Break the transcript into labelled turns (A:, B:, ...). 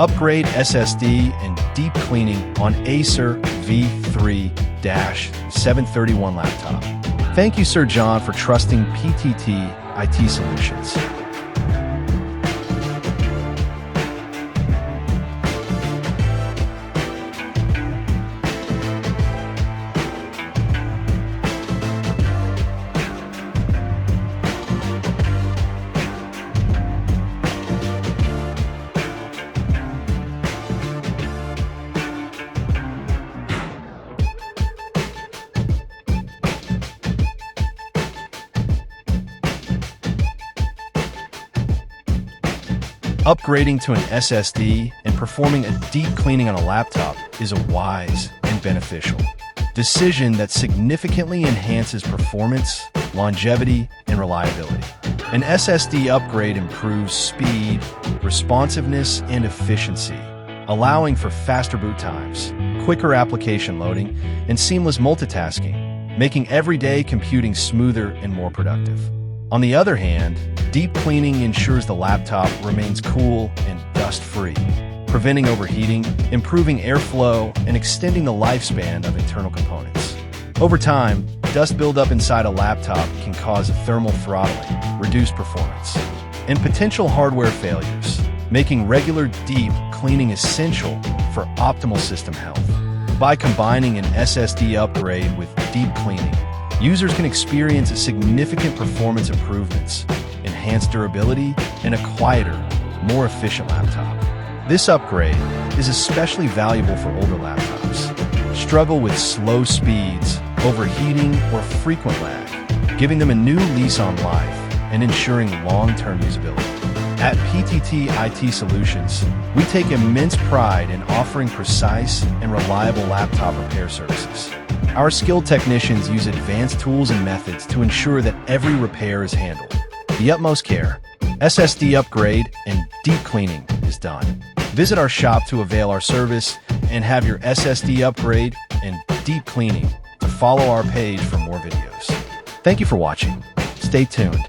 A: Upgrade SSD and deep cleaning on Acer V3-731 laptop. Thank you, Sir John, for trusting PTT IT Solutions. Upgrading to an SSD and performing a deep cleaning on a laptop is a wise and beneficial decision that significantly enhances performance, longevity, and reliability. An SSD upgrade improves speed, responsiveness, and efficiency, allowing for faster boot times, quicker application loading, and seamless multitasking, making everyday computing smoother and more productive. On the other hand, deep cleaning ensures the laptop remains cool and dust-free, preventing overheating, improving airflow, and extending the lifespan of internal components. Over time, dust buildup inside a laptop can cause thermal throttling, reduced performance, and potential hardware failures, making regular deep cleaning essential for optimal system health. By combining an SSD upgrade with deep cleaning, users can experience significant performance improvements, enhanced durability, and a quieter, more efficient laptop. This upgrade is especially valuable for older laptops, struggle with slow speeds, overheating, or frequent lag, giving them a new lease on life and ensuring long-term usability. At PTT IT Solutions, we take immense pride in offering precise and reliable laptop repair services. Our skilled technicians use advanced tools and methods to ensure that every repair is handled. The utmost care, SSD upgrade, and deep cleaning is done. Visit our shop to avail our service and have your SSD upgrade and deep cleaning to follow our page for more videos. Thank you for watching. Stay tuned.